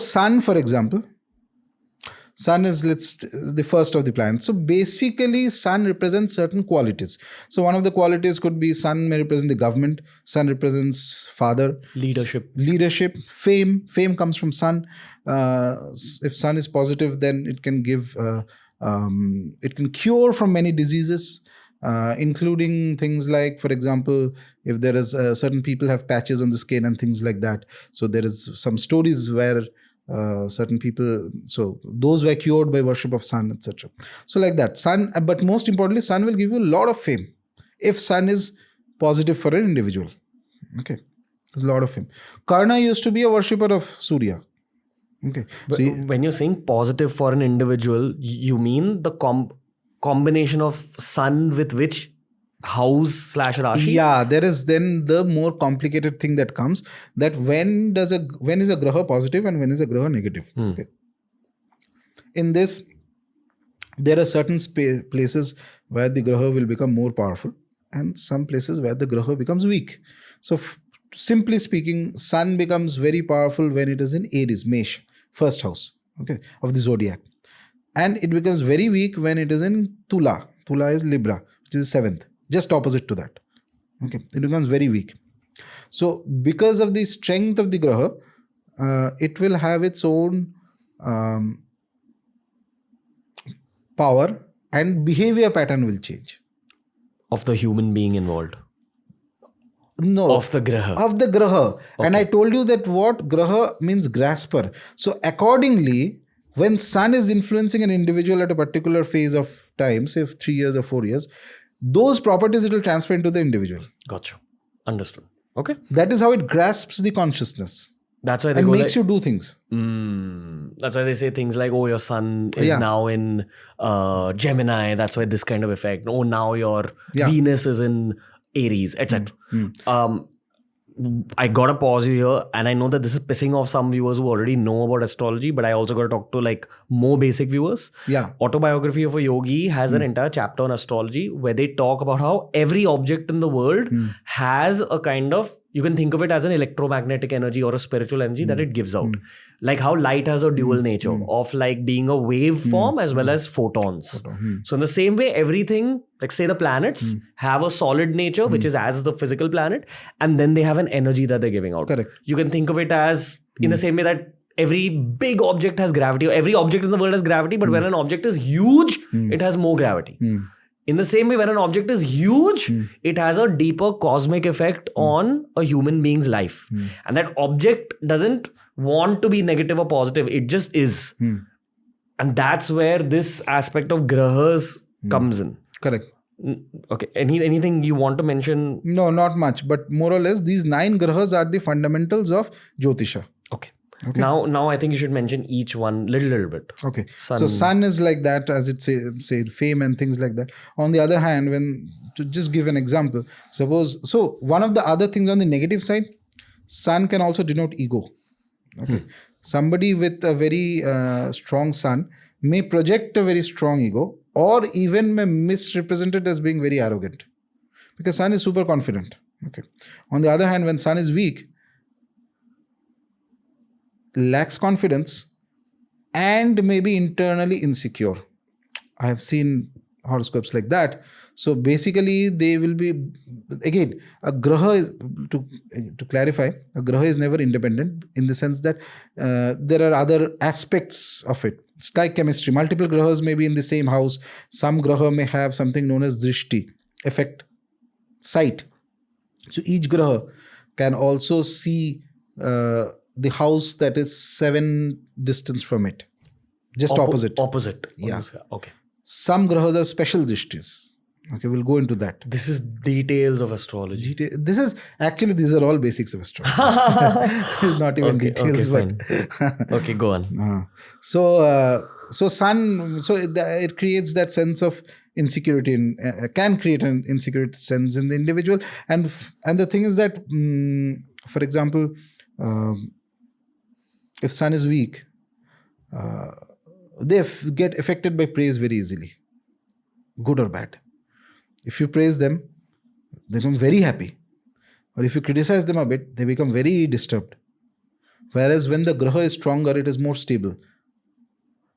Sun, for example, Sun is the first of the planets. So basically, Sun represents certain qualities. So one of the qualities could be Sun may represent the government. Sun represents father, leadership, fame. Fame comes from Sun. If Sun is positive, then it can give, it can cure from many diseases, including things like, for example, if there is certain people have patches on the skin and things like that. So there is some stories where certain people, so those were cured by worship of Sun, etc. So like that, Sun, but most importantly, Sun will give you a lot of fame if Sun is positive for an individual. Okay, there's a lot of fame. Karna used to be a worshipper of Surya. Okay, but so when you're saying positive for an individual, you mean the combination of Sun with which house / Rashi? Yeah, there is then the more complicated thing that comes, that when is a graha positive and when is a graha negative. Okay. In this, there are certain places where the graha will become more powerful and some places where the graha becomes weak. So simply speaking, Sun becomes very powerful when it is in Aries, Mesh, first house, okay, of the zodiac. And it becomes very weak when it is in Tula. Tula is Libra, which is 7th. Just opposite to that. Okay, it becomes very weak. So because of the strength of the graha, it will have its own power and behavior pattern will change. Of the human being involved? No. Of the graha. Of the graha. Okay. And I told you that what graha means grasper. So accordingly, when Sun is influencing an individual at a particular phase of time, say 3 years or 4 years, those properties it will transfer into the individual. Gotcha. Understood. Okay. That is how it grasps the consciousness. That's why they and makes you do things. That's why they say things like, oh, your Sun is now in Gemini. That's why this kind of effect. Oh, now your Venus is in Aries, etc. I gotta pause you here, and I know that this is pissing off some viewers who already know about astrology, but I also gotta talk to like more basic viewers. Yeah. Autobiography of a Yogi has an entire chapter on astrology where they talk about how every object in the world has a kind of, you can think of it as an electromagnetic energy or a spiritual energy that it gives out. Like how light has a dual nature of like being a waveform as well as photons. So in the same way, everything, like say the planets have a solid nature, which is as the physical planet, and then they have an energy that they're giving out. Correct. You can think of it as in the same way that every big object has gravity, or every object in the world has gravity, but when an object is huge, it has more gravity. In the same way, when an object is huge, it has a deeper cosmic effect on a human being's life. And that object doesn't want to be negative or positive. It just is. And that's where this aspect of grahas comes in. Correct. Okay. Anything you want to mention? No, not much. But more or less, these 9 grahas are the fundamentals of Jyotisha. Okay. Now I think you should mention each one little bit. Okay. So Sun is like that, as it say fame and things like that. On the other hand, to just give an example, so one of the other things on the negative side, Sun can also denote ego. Okay. Somebody with a very strong Sun may project a very strong ego, or even may misrepresent it as being very arrogant, because Sun is super confident. Okay. On the other hand, when Sun is weak, lacks confidence and maybe internally insecure. I have seen horoscopes like that. So basically they will be, again, a graha, to clarify, a graha is never independent, in the sense that there are other aspects of it. It's like chemistry. Multiple grahas may be in the same house. Some graha may have something known as drishti, effect, sight. So each graha can also see the house that is 7 distance from it. Just opposite. Yeah. Okay. Some grahas have special drishtis. Okay, we'll go into that. This is details of astrology. These are all basics of astrology. It's not even details, but okay, go on. So Sun, it creates that sense of insecurity, can create an insecurity sense in the individual. And the thing is that, for example, if Sun is weak, they get affected by praise very easily, good or bad. If you praise them, they become very happy. Or if you criticize them a bit, they become very disturbed. Whereas when the graha is stronger, it is more stable.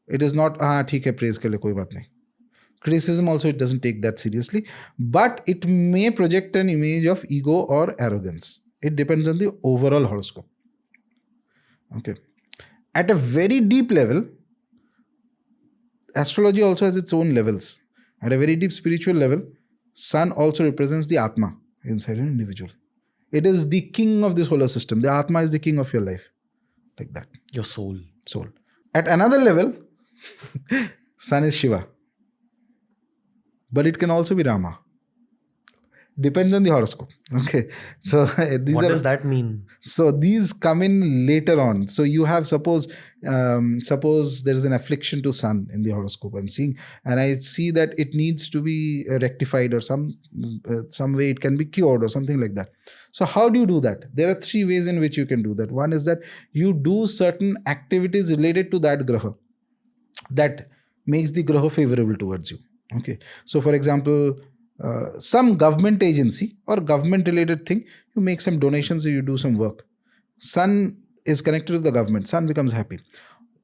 It is not, theek hai, praise kar le, koi baat nahi. Criticism also, it doesn't take that seriously. But it may project an image of ego or arrogance. It depends on the overall horoscope. Okay. At a very deep level, astrology also has its own levels. At a very deep spiritual level, sun also represents the atma inside an individual. It is the king of the solar system. The atma is the king of your life. Like that. Your soul. Soul. At another level, sun is Shiva. But it can also be Rama. Depends on the horoscope. Okay. So What does that mean? So these come in later on. So you have suppose there is an affliction to sun in the horoscope I'm seeing, and I see that it needs to be rectified or some way it can be cured or something like that. So how do you do that? There are 3 ways in which you can do that. One is that you do certain activities related to that graha that makes the graha favorable towards you. Okay. So for example, some government agency or government related thing, you make some donations or you do some work. Sun is connected to the government. Sun becomes happy.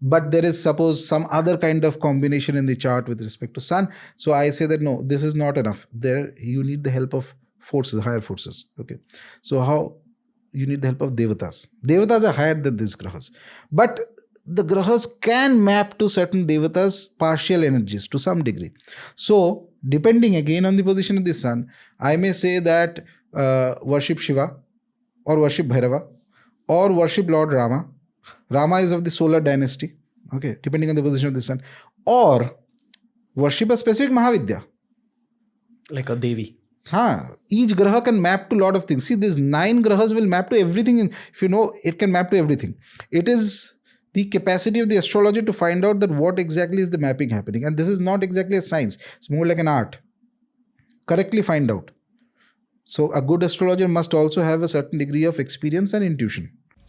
But there is suppose some other kind of combination in the chart with respect to sun. So I say that no, this is not enough. There you need the help of forces, higher forces. Okay. So how you need the help of devatas. Devatas are higher than these grahas. But the grahas can map to certain devatas partial energies to some degree. So depending again on the position of the sun, I may say that worship Shiva or worship Bhairava or worship Lord Rama. Rama is of the solar dynasty, okay, depending on the position of the sun. Or worship a specific Mahavidya. Like a Devi. Each graha can map to a lot of things. See, these 9 grahas will map to everything. If you know, it can map to everything. It is the capacity of the astrologer to find out that what exactly is the mapping happening. And this is not exactly a science. It's more like an art. Correctly find out. So a good astrologer must also have a certain degree of experience and intuition.